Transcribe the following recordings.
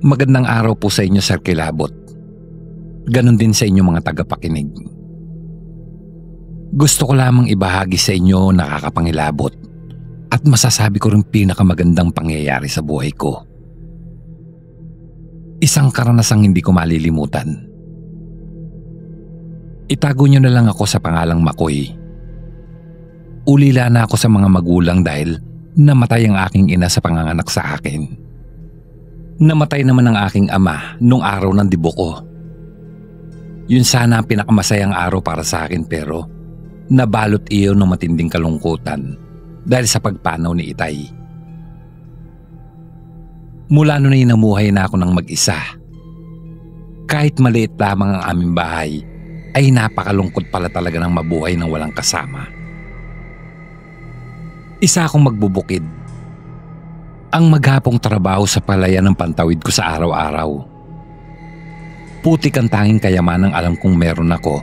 Magandang araw po sa inyo, Sir Kilabot. Ganon din sa inyo mga tagapakinig. Gusto ko lamang ibahagi sa inyo nakakapangilabot at masasabi ko rin pinakamagandang pangyayari sa buhay ko. Isang karanasang hindi ko malilimutan. Itago nyo na lang ako sa pangalang Makoy. Ulila na ako sa mga magulang dahil namatay ang aking ina sa panganganak sa akin. Namatay naman ang aking ama nung araw ng dibo ko. Yun sana ang pinakamasayang araw para sa akin pero nabalot iyon ng matinding kalungkutan dahil sa pagpanaw ni Itay. Mula noon ay namuhay na ako ng mag-isa. Kahit maliit lamang ang aming bahay ay napakalungkot pala talaga ng mabuhay ng walang kasama. Isa akong magbubukid. Ang maghapong trabaho sa palayan ng pantawid ko sa araw-araw. Putik ang tanging kayamanang alam kong meron ako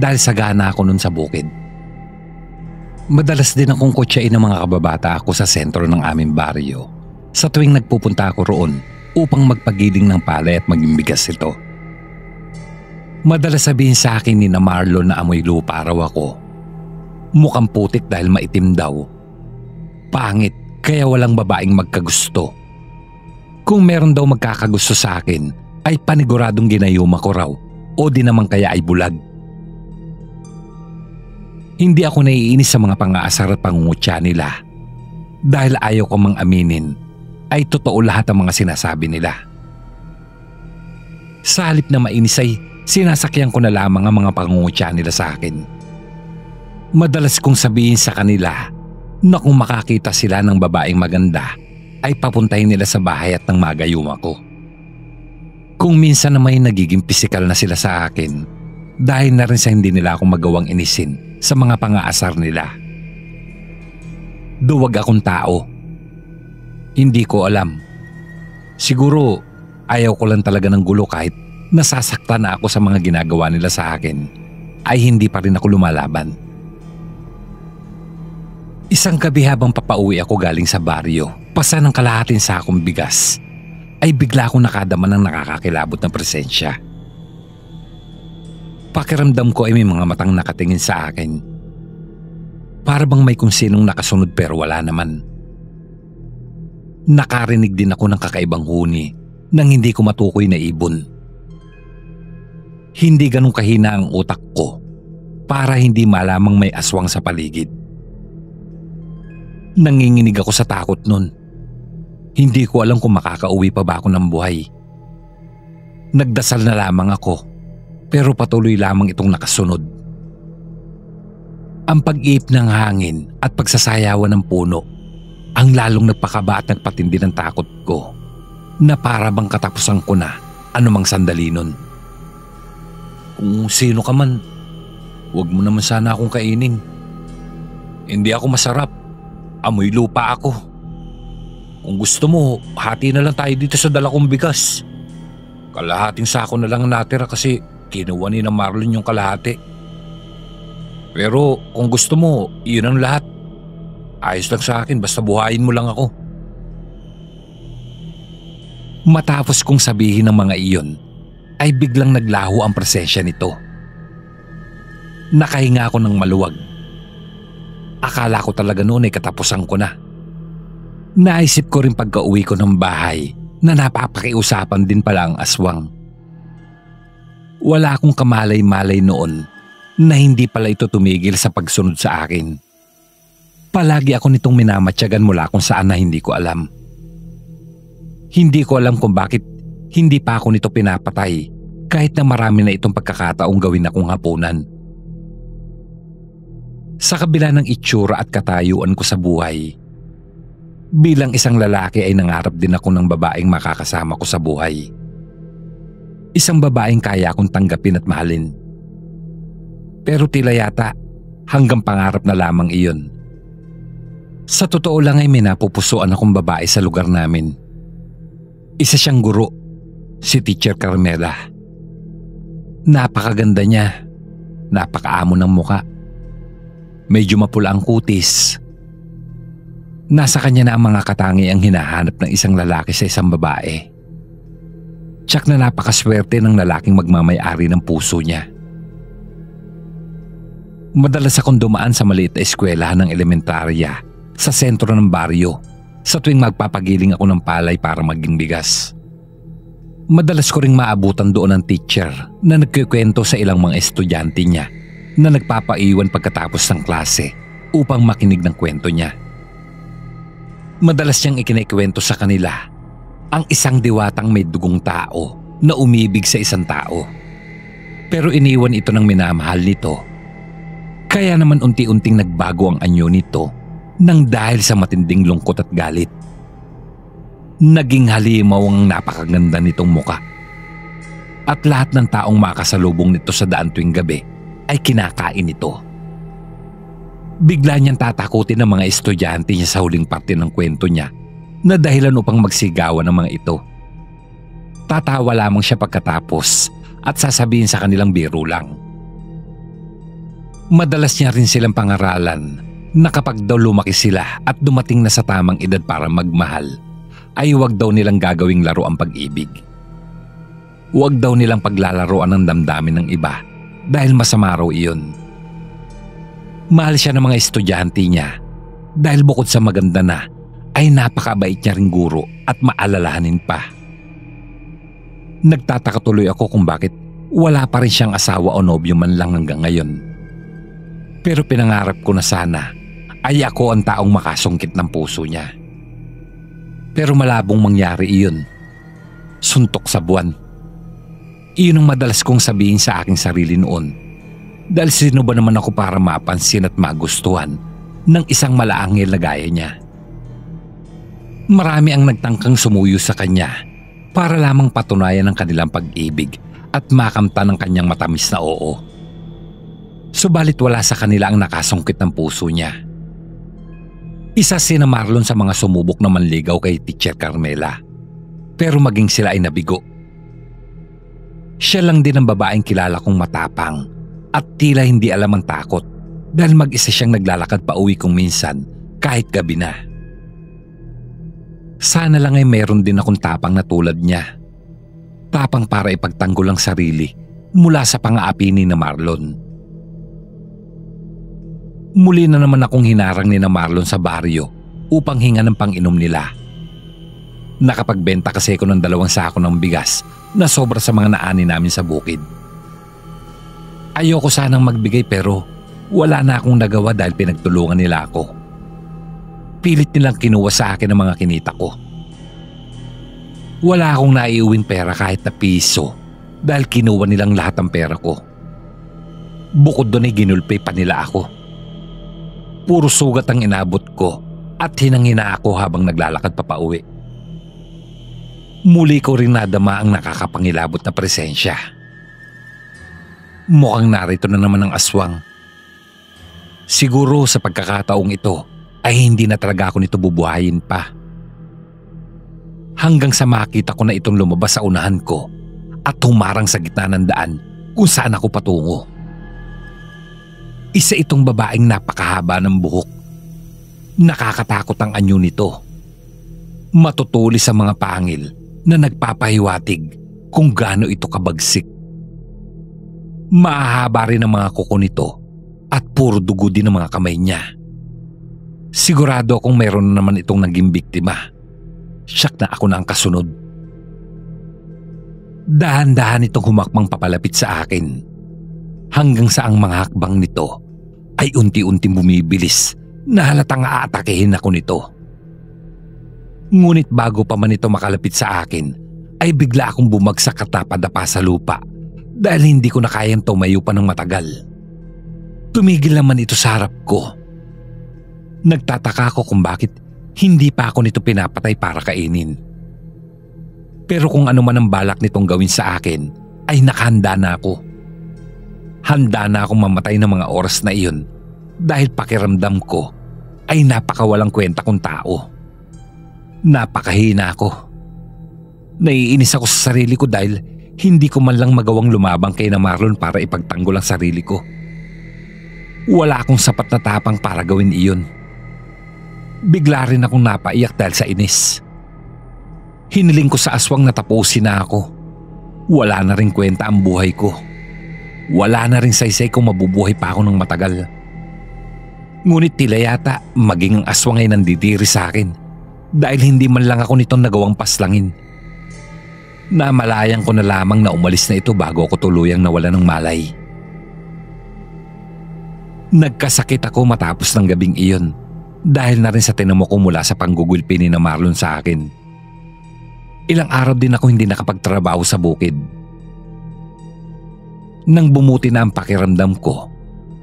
dahil sagana ako nun sa bukid. Madalas din akong kutsain ng mga kababata ako sa sentro ng aming baryo sa tuwing nagpupunta ako roon upang magpagiling ng palay at maging bigas ito. Madalas sabihin sa akin ni na Marlon na amoy lupa raw ako. Mukhang putik dahil maitim daw. Pangit. Kaya walang babaeng magkagusto. Kung meron daw magkakagusto sa akin, ay paniguradong ginayuma ko raw o di naman kaya ay bulag. Hindi ako naiinis sa mga pang-aasar at pangungutya nila. Dahil ayaw ko mang aminin, ay totoo lahat ang mga sinasabi nila. Sa halip na mainis ay sinasakyan ko na lamang ang mga pangungutya nila sa akin. Madalas kong sabihin sa kanila na kung makakita sila ng babaeng maganda ay papuntahin nila sa bahay at nang magayuma ko. Kung minsan na may nagiging pisikal na sila sa akin dahil na rin sa hindi nila ako magawang inisin sa mga pang-aasar nila. Duwag akong tao. Hindi ko alam. Siguro ayaw ko lang talaga ng gulo kahit nasasaktan na ako sa mga ginagawa nila sa akin ay hindi pa rin ako lumalaban. Isang gabi habang papauwi ako galing sa baryo, pasa ng kalahating sakong bigas, ay bigla akong nakadama ng nakakakilabot na presensya. Pakiramdam ko ay may mga matang nakatingin sa akin. Para bang may kung sinong nakasunod pero wala naman. Nakarinig din ako ng kakaibang huni nang hindi ko matukoy na ibon. Hindi ganun kahina ang utak ko para hindi malamang may aswang sa paligid. Nanginginig ako sa takot nun. Hindi ko alam kung makakauwi pa ba ako ng buhay. Nagdasal na lamang ako, pero patuloy lamang itong nakasunod. Ang pag-iip ng hangin at pagsasayawan ng puno ang lalong nagpakaba at nagpatindi ng takot ko na para bang katapusan ko na anumang sandali nun. Kung sino ka man, huwag mo naman sana akong kainin. Hindi ako masarap. Amoy lupa ako. Kung gusto mo, hati na lang tayo dito sa dala kong bigas. Kalahating sako na lang natira kasi kinuha ni na Marlon yung kalahati. Pero kung gusto mo, iyon ang lahat. Ayos lang sa akin basta buhayin mo lang ako. Matapos kong sabihin ng mga iyon, ay biglang naglaho ang presensya nito. Nakahinga ako ng maluwag. Akala ko talaga noon ay katapusan ko na. Naisip ko rin pagka-uwi ko ng bahay na napapakiusapan din pala ang aswang. Wala akong kamalay-malay noon na hindi pala ito tumigil sa pagsunod sa akin. Palagi ako nitong minamatyagan mula kung saan na hindi ko alam. Hindi ko alam kung bakit hindi pa ako nito pinapatay kahit na marami na itong pagkakataong gawin akong hapunan. Sa kabila ng itsura at katayuan ko sa buhay, bilang isang lalaki ay nangarap din ako ng babaeng makakasama ko sa buhay. Isang babaeng kaya akong tanggapin at mahalin. Pero tila yata hanggang pangarap na lamang iyon. Sa totoo lang ay may napupusuan akong babae sa lugar namin. Isa siyang guro, si Teacher Carmela. Napakaganda niya, napakaamo ng muka. Medyo mapula ang kutis. Nasa kanya na ang mga katangiang hinahanap ng isang lalaki sa isang babae. Tiyak na napakaswerte ng lalaking magmamay-ari ng puso niya. Madalas akong dumaan sa maliit na eskwelahan ng elementarya sa sentro ng baryo sa tuwing magpapagiling ako ng palay para maging bigas. Madalas ko ring maabutan doon ng teacher na nagkikwento sa ilang mga estudyante niya na nagpapaiwan pagkatapos ng klase upang makinig ng kwento niya. Madalas niyang ikinikwento sa kanila ang isang diwatang may dugong tao na umibig sa isang tao. Pero iniwan ito ng minamahal nito. Kaya naman unti-unting nagbago ang anyo nito nang dahil sa matinding lungkot at galit. Naging halimaw ang napakaganda nitong muka. At lahat ng taong makasalubong nito sa daan tuwing gabi ay kinakain nito. Bigla niyang tatakutin ng mga estudyante niya sa huling parte ng kwento niya na dahilan upang magsigawan ng mga ito. Tatawa lamang siya pagkatapos at sasabihin sa kanilang biro lang. Madalas niya rin silang pangaralan na kapag daw lumaki sila at dumating na sa tamang edad para magmahal, ay huwag daw nilang gagawing laro ang pag-ibig. Huwag daw nilang paglalaroan ng damdamin ng iba dahil masama raw iyon. Mahal siya ng mga estudyante niya dahil bukod sa maganda na, ay napakabait niya ring guro at maalalahanin pa. Nagtataka tuloy ako kung bakit wala pa rin siyang asawa o nobyo man lang hanggang ngayon. Pero pinangarap ko na sana ay ako ang taong makasungkit ng puso niya. Pero malabong mangyari iyon. Suntok sa buwan. Iyon ang madalas kong sabihin sa aking sarili noon. Dahil sino ba naman ako para mapansin at magustuhan ng isang malaangil na gaya niya. Marami ang nagtangkang sumuyo sa kanya para lamang patunayan ang kanilang pag-ibig at makamtan ng kanyang matamis na oo. Subalit wala sa kanila ang nakasungkit ng puso niya. Isa si Marlon sa mga sumubok na manligaw kay Teacher Carmela, pero maging sila ay nabigo. Siya lang din ang babaeng kilala kong matapang at tila hindi alam ang takot dahil mag-isa siyang naglalakad pa uwi kung minsan kahit gabi na. Sana lang ay meron din akong tapang na tulad niya. Tapang para ipagtanggol ang sarili mula sa pang-aapi ni Marlon. Muli na naman akong hinarang ni Marlon sa baryo upang hinga ng pang-inom nila. Nakapagbenta kasi ako ng 2 sako ng bigas na sobra sa mga naani namin sa bukid. Ayoko sanang magbigay pero wala na akong nagawa dahil pinagtulungan nila ako. Pilit nilang kinuha sa akin ang mga kinita ko. Wala akong naiuwing pera kahit na piso dahil kinuha nilang lahat ng pera ko. Bukod doon ay ginulpi pa nila ako. Puro sugat ang inabot ko at hinang-hina ako habang naglalakad pa pauwi. Muli ko rin nadama ang nakakapangilabot na presensya. Mukhang narito na naman ang aswang. Siguro sa pagkakataong ito ay hindi na talaga ako nito bubuhayin pa. Hanggang sa makita ko na itong lumabas sa unahan ko at humarang sa gitna ng daan kung saan ako patungo. Isa itong babaeng napakahaba ng buhok. Nakakatakot ang anyo nito. Matutulis sa mga pangil na nagpapahiwatig kung gaano ito kabagsik. Mahahaba rin ang mga kuko nito at puro dugo din ang mga kamay niya. Sigurado akong mayroon na naman itong naging biktima. Siyak na ako na ang kasunod. Dahan-dahan itong humakbang papalapit sa akin. Hanggang sa ang mga hakbang nito ay unti-unting bumibilis na halatang aatakehin ako nito. Ngunit bago pa man ito makalapit sa akin ay bigla akong bumagsak at napadapa sa lupa dahil hindi ko na kayang tumayo pa ng matagal. Tumigil naman ito sa harap ko. Nagtataka ako kung bakit hindi pa ako nito pinapatay para kainin. Pero kung ano man ang balak nitong gawin sa akin ay nakahanda na ako. Handa na akong mamatay ng mga oras na iyon dahil pakiramdam ko ay napakawalang kwenta kong tao. Napakahina ako. Naiinis ako sa sarili ko dahil hindi ko man lang magawang lumabang kay Marlon para ipagtanggol ang sarili ko. Wala akong sapat na tapang para gawin iyon. Bigla rin akong napaiyak dahil sa inis. Hiniling ko sa aswang na tapusin na ako. Wala na ring kwenta ang buhay ko. Wala na ring saysay kung mabubuhay pa ako ng matagal. Ngunit tila yata maging ang aswang ay nandidiri sa akin dahil hindi man lang ako nitong nagawang paslangin. Namalayan ko na lamang na umalis na ito bago ako tuluyang nawala ng malay. Nagkasakit ako matapos ng gabing iyon dahil na rin sa tinamo ko mula sa panggugulpi ni na Marlon sa akin. Ilang araw din ako hindi nakapagtrabaho sa bukid. Nang bumuti na ang pakiramdam ko,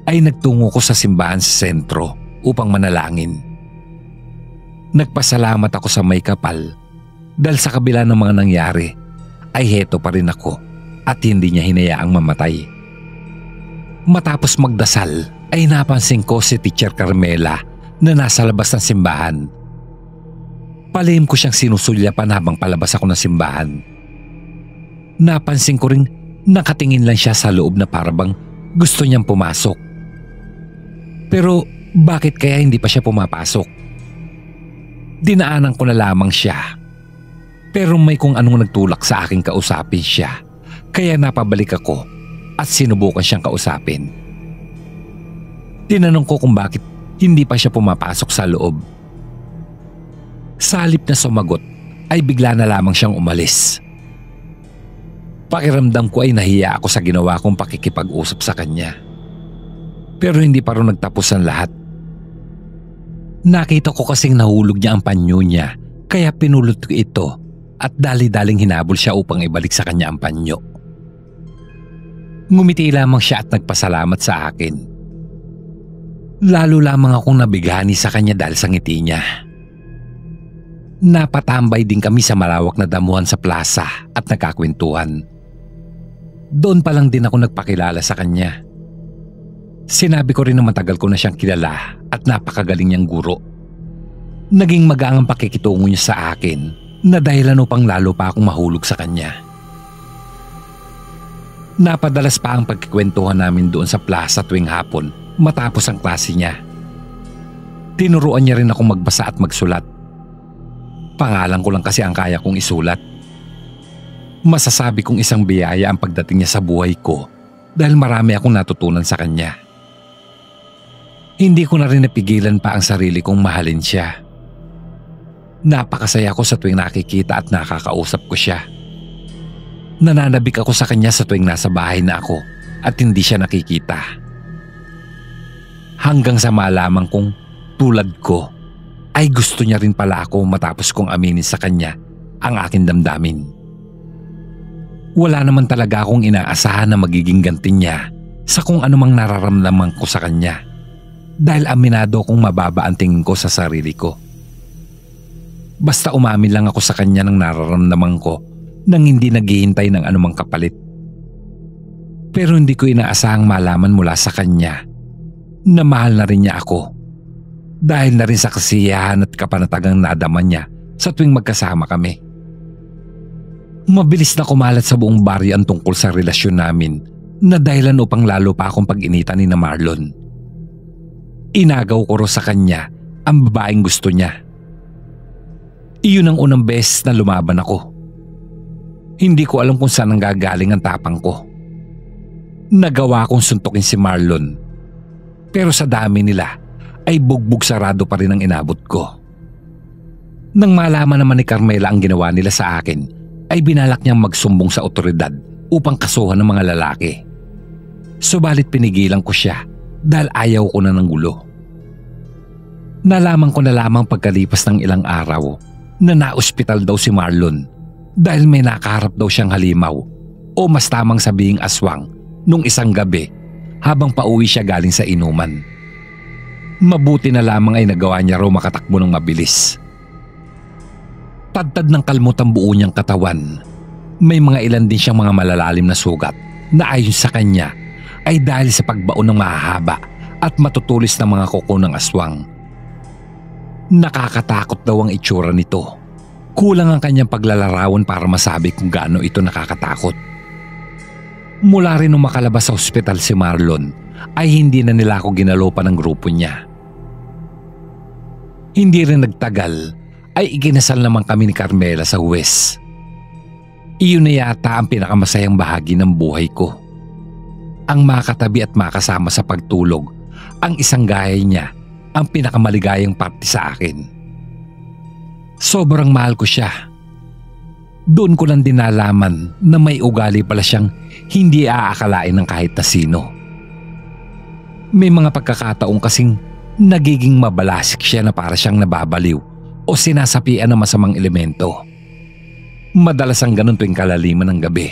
ay nagtungo ko sa simbahan sa sentro upang manalangin. Nagpasalamat ako sa may kapal dahil sa kabila ng mga nangyari ay heto pa rin ako at hindi niya hinayaang mamatay. Matapos magdasal ay napansin ko si Teacher Carmela na nasa labas ng simbahan. Palihim ko siyang sinusulyapan habang palabas ako ng simbahan. Napansin ko ring nakatingin lang siya sa loob na parabang gusto niyang pumasok. Pero bakit kaya hindi pa siya pumapasok? Dinaanan ko na lamang siya. Pero may kung anong nagtulak sa aking kausapin siya. Kaya napabalik ako at sinubukan siyang kausapin. Tinanong ko kung bakit hindi pa siya pumapasok sa loob. Sa halip na sumagot ay bigla na lamang siyang umalis. Pakiramdam ko ay nahiya ako sa ginawa kong pakikipag-usap sa kanya. Pero hindi pa rin nagtapos ang lahat. Nakita ko kasing nahulog niya ang panyo niya kaya pinulot ko ito at dali-daling hinabol siya upang ibalik sa kanya ang panyo. Ngumiti lamang siya at nagpasalamat sa akin. Lalo lamang akong nabighani sa kanya dahil sa ngiti niya. Napatambay din kami sa malawak na damuhan sa plaza at nagkakwentuhan. Doon pa lang din ako nagpakilala sa kanya. Sinabi ko rin na matagal ko na siyang kilala at napakagaling niyang guro. Naging magaan ang pakikitungo niya sa akin na dahilan upang lalo pa akong mahulog sa kanya. Napadalas pa ang pagkikwentuhan namin doon sa plaza tuwing hapon matapos ang klase niya. Tinuruan niya rin akong magbasa at magsulat. Pangalan ko lang kasi ang kaya kong isulat. Masasabi kong isang biyaya ang pagdating niya sa buhay ko dahil marami akong natutunan sa kanya. Hindi ko na rin napigilan pa ang sarili kong mahalin siya. Napakasaya ko sa tuwing nakikita at nakakausap ko siya. Nananabik ako sa kanya sa tuwing nasa bahay na ako at hindi siya nakikita. Hanggang sa malaman kong tulad ko ay gusto niya rin pala ako matapos kong aminin sa kanya ang aking damdamin. Wala naman talaga akong inaasahan na magiging ganti niya sa kung anumang nararamdaman ko sa kanya. Dahil aminado kong mababa ang tingin ko sa sarili ko. Basta umamin lang ako sa kanya ng nararamdaman ko nang hindi naghihintay ng anumang kapalit. Pero hindi ko inaasahang malaman mula sa kanya na mahal na rin niya ako. Dahil na rin sa kasiyahan at kapanatagang nadama niya sa tuwing magkasama kami. Mabilis na kumalat sa buong baryo ang tungkol sa relasyon namin na dahilan upang lalo pa akong pag-initan ni na Marlon. Inagaw ko ro sa kanya ang babaeng gusto niya. Iyon ang unang beses na lumaban ako. Hindi ko alam kung saan nanggagaling ang tapang ko. Nagawa kong suntukin si Marlon. Pero sa dami nila ay bugbog sarado pa rin ang inabot ko. Nang malaman naman ni Carmela ang ginawa nila sa akin, ay binalak niyang magsumbong sa otoridad upang kasuhan ng mga lalaki. Subalit pinigilan ko siya dahil ayaw ko na ng gulo. Nalaman ko na lamang pagkalipas ng ilang araw na na-ospital daw si Marlon dahil may nakaharap daw siyang halimaw o mas tamang sabihing aswang nung isang gabi habang pauwi siya galing sa inuman. Mabuti na lamang ay nagawa niya raw makatakbo ng mabilis. Tadtad ng kalmot ang buo niyang katawan. May mga ilan din siyang mga malalalim na sugat na ayon sa kanya ay dahil sa pagbaon ng mahahaba at matutulis na mga kuko ng aswang. Nakakatakot daw ang itsura nito. Kulang ang kanyang paglalarawan para masabi kung gaano ito nakakatakot. Mula rin nung makalabas sa ospital si Marlon ay hindi na nila ako ginalopan ng grupo niya. Hindi rin nagtagal ay ikinasal naman kami ni Carmela sa huwes. Iyon na yata ang pinakamasayang bahagi ng buhay ko. Ang makatabi at makasama sa pagtulog, ang isang gaya niya, ang pinakamaligayang parte sa akin. Sobrang mahal ko siya. Doon ko lang din nalaman na may ugali pala siyang hindi aakalain ng kahit na sino. May mga pagkakataong kasing nagiging mabalasik siya na para siyang nababaliw o sinasapian ng masamang elemento. Madalas ang ganun tuwing kalaliman ng gabi.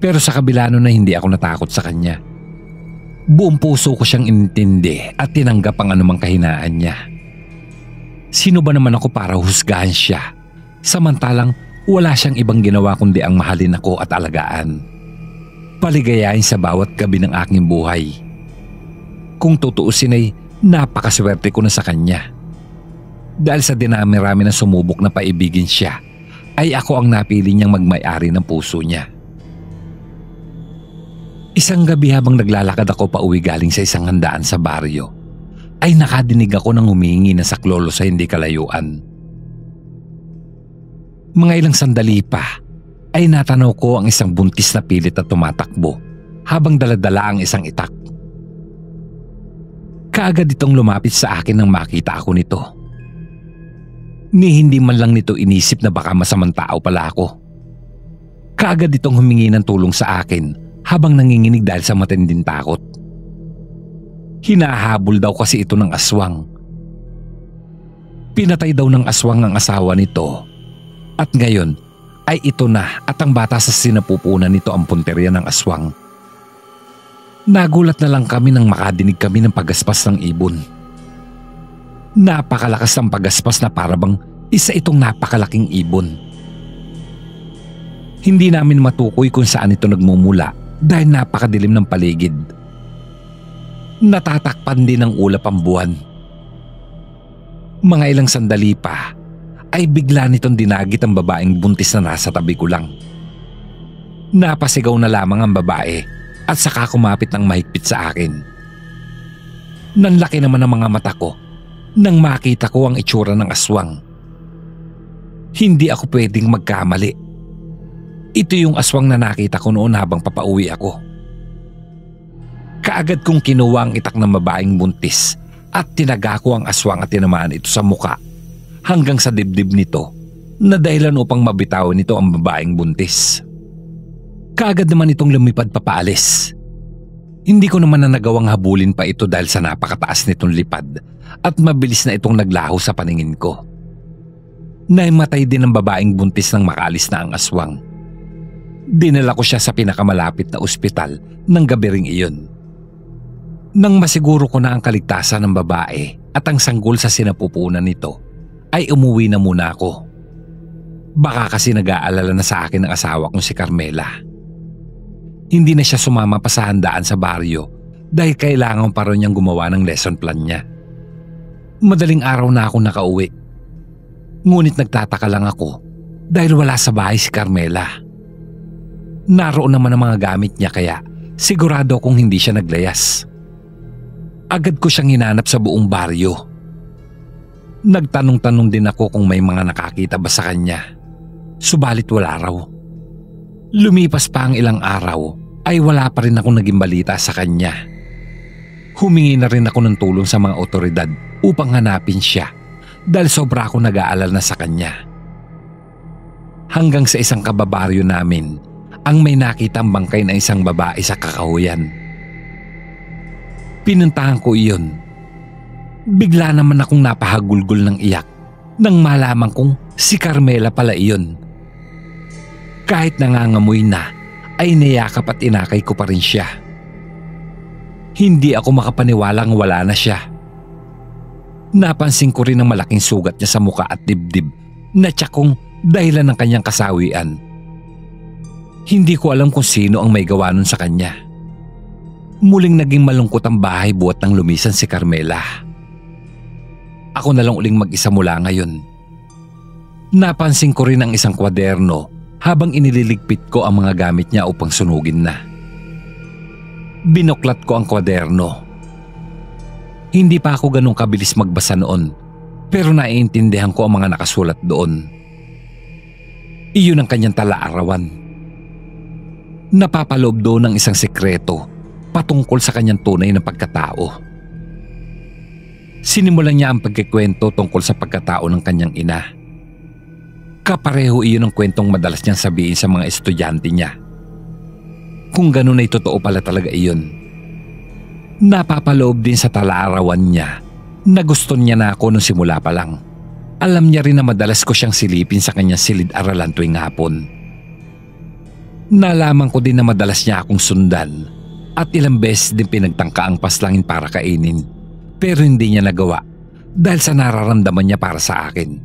Pero sa kabila nun na hindi ako natakot sa kanya. Buong puso ko siyang inintindi at tinanggap ang anumang kahinaan niya. Sino ba naman ako para husgahan siya? Samantalang wala siyang ibang ginawa kundi ang mahalin ako at alagaan. Paligayahin sa bawat gabi ng aking buhay. Kung tutuusin ay napakaswerte ko na sa kanya. Dahil sa dinami-rami na sumubok na paibigin siya, ay ako ang napili niyang magmay-ari ng puso niya. Isang gabi habang naglalakad ako pauwi galing sa isang handaan sa baryo, ay nakadinig ako ng humihingi na saklolo sa hindi kalayuan. Mga ilang sandali pa, ay natanaw ko ang isang buntis na pilit at tumatakbo habang daladala ang isang itak. Kaagad itong lumapit sa akin nang makita ako nito. Ni hindi man lang nito inisip na baka masamang tao pala ako. Kaagad itong humingi ng tulong sa akin habang nanginginig dahil sa matinding takot. Hinahabol daw kasi ito ng aswang. Pinatay daw ng aswang ang asawa nito. At ngayon ay ito na at ang bata sa sinapupunan nito ang punteriya ng aswang. Nagulat na lang kami nang makadinig kami ng pagaspas ng ibon. Napakalakas ng pagaspas na parabang isa itong napakalaking ibon. Hindi namin matukoy kung saan ito nagmumula dahil napakadilim ng paligid. Natatakpan din ng ulap ang buwan. Mga ilang sandali pa ay bigla nitong dinagit ang babaeng buntis na nasa tabi ko lang. Napasigaw na lamang ang babae at saka kumapit ng mahigpit sa akin. Nanlaki naman ang mga mata ko nang makita ko ang itsura ng aswang. Hindi ako pwedeng magkamali. Ito yung aswang na nakita ko noon habang papauwi ako. Kaagad kong kinuha ang itak ng babaeng buntis at tinaga ko ang aswang at tinamaan ito sa muka hanggang sa dibdib nito na dahilan upang mabitawan nito ang babaeng buntis. Kaagad naman itong lumipad papaalis. Hindi ko naman na nagawang habulin pa ito dahil sa napakataas nitong lipad at mabilis na itong naglaho sa paningin ko. Naimatay din ang babaeng buntis nang makaalis na ang aswang. Dinala ko siya sa pinakamalapit na ospital ng gabi ring iyon. Nang masiguro ko na ang kaligtasan ng babae at ang sanggol sa sinapupunan nito, ay umuwi na muna ako. Baka kasi nag-aalala na sa akin ang asawa kong si Carmela. Hindi na siya sumama pa sa handaan sa baryo dahil kailangan pa rin niyang gumawa ng lesson plan niya. Madaling araw na ako nakauwi. Ngunit nagtataka lang ako dahil wala sa bahay si Carmela. Naroon naman ang mga gamit niya kaya sigurado akong hindi siya naglayas. Agad ko siyang hinanap sa buong baryo. Nagtanong-tanong din ako kung may mga nakakita ba sa kanya. Subalit wala raw. Lumipas pa ang ilang araw ay wala pa rin akong naging balita sa kanya. Humingi na rin ako ng tulong sa mga otoridad upang hanapin siya dahil sobra akong nag-aalala na sa kanya. Hanggang sa isang kababaryo namin ang may nakitang bangkay na isang babae sa kakahuyan. Pinuntahan ko iyon. Bigla naman akong napahagulgol ng iyak nang malaman kong si Carmela pala iyon. Kahit nangangamoy na, ay niyakap at inakay ko pa rin siya. Hindi ako makapaniwalang wala na siya. Napansin ko rin ang malaking sugat niya sa muka at dibdib na tiyak kong dahilan ng kanyang kasawian. Hindi ko alam kung sino ang may gawa nun sa kanya. Muling naging malungkot ang bahay buhat nang lumisan si Carmela. Ako na lang uling mag-isa mula ngayon. Napansin ko rin ang isang kwaderno habang inililigpit ko ang mga gamit niya upang sunugin na. Binuklat ko ang kwaderno. Hindi pa ako ganong kabilis magbasa noon pero naiintindihan ko ang mga nakasulat doon. Iyon ang kanyang talaarawan. Napapaloob doon ng isang sekreto patungkol sa kanyang tunay na pagkatao. Sinimulan niya ang pagkikwento tungkol sa pagkatao ng kanyang ina. Kapareho iyon ang kwentong madalas niyang sabihin sa mga estudyante niya. Kung ganun ay totoo pala talaga iyon. Napapaloob din sa talaarawan niya na gusto niya na ako nung simula pa lang. Alam niya rin na madalas ko siyang silipin sa kanyang silid-aralan tuwing hapon. Nalaman ko din na madalas niya akong sundan at ilang beses din pinagtangka ang paslangin para kainin, pero hindi niya nagawa dahil sa nararamdaman niya para sa akin.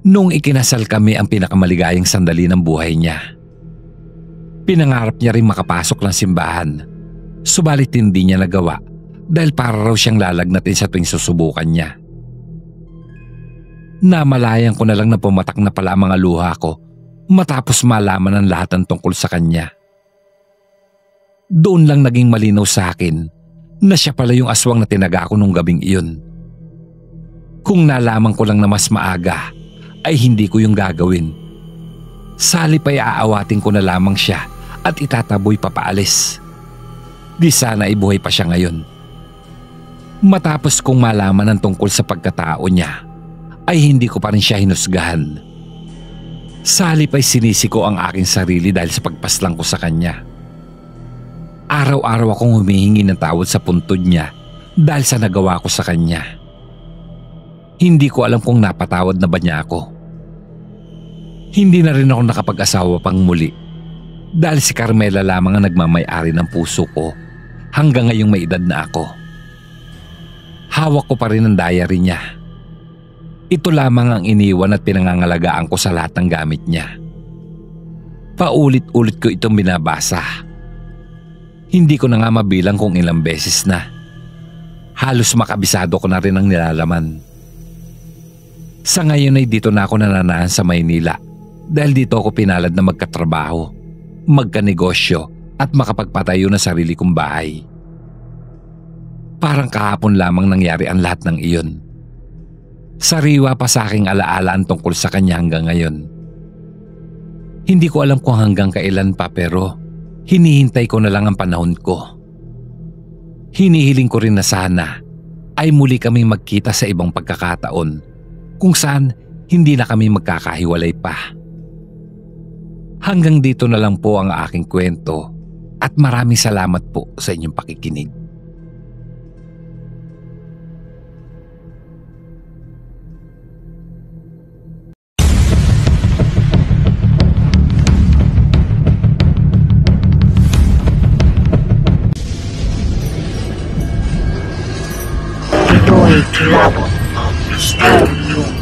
Noong ikinasal kami ang pinakamaligayang sandali ng buhay niya. Pinangarap niya rin makapasok ng simbahan, subalit hindi niya nagawa dahil para raw siyang lalagnatin sa tuwing susubukan niya. Namalayan ko na lang na pumatak na pala ang mga luha ko matapos malaman ang lahat ng tungkol sa kanya. Doon lang naging malinaw sa akin na siya pala yung aswang na tinaga ko nung gabing iyon. Kung nalaman ko lang na mas maaga, ay hindi ko yung gagawin. Salip ay aawatin ko na lamang siya at itataboy papaalis. Di sana ibuhay pa siya ngayon. Matapos kong malaman ang tungkol sa pagkatao niya, ay hindi ko pa rin siya hinusgahan. Salip ay sinisi ko ang aking sarili dahil sa pagpaslang ko sa kanya. Araw-araw akong humihingi ng tawad sa puntod niya dahil sa nagawa ko sa kanya. Hindi ko alam kung napatawad na ba niya ako. Hindi na rin ako nakapag-asawa pang muli dahil si Carmela lamang ang nagmamay-ari ng puso ko hanggang ngayong may edad na ako. Hawak ko pa rin ang diary niya. Ito lamang ang iniwan at pinangangalagaan ko sa lahat ng gamit niya. Paulit-ulit ko itong binabasa. Hindi ko na nga mabilang kung ilang beses na. Halos makabisado ko na rin ang nilalaman. Sa ngayon ay dito na ako nananahan sa Maynila dahil dito ako pinalad na magkatrabaho, magkanegosyo at makapagpatayo ng sarili kong bahay. Parang kahapon lamang nangyari ang lahat ng iyon. Sariwa pa sa aking alaala ang tungkol sa kanya hanggang ngayon. Hindi ko alam kung hanggang kailan pa pero hinihintay ko na lang ang panahon ko. Hinihiling ko rin na sana ay muli kaming magkita sa ibang pagkakataon kung saan hindi na kami magkakahiwalay pa. Hanggang dito na lang po ang aking kwento at maraming salamat po sa inyong pakikinig. Travel of Mysterio.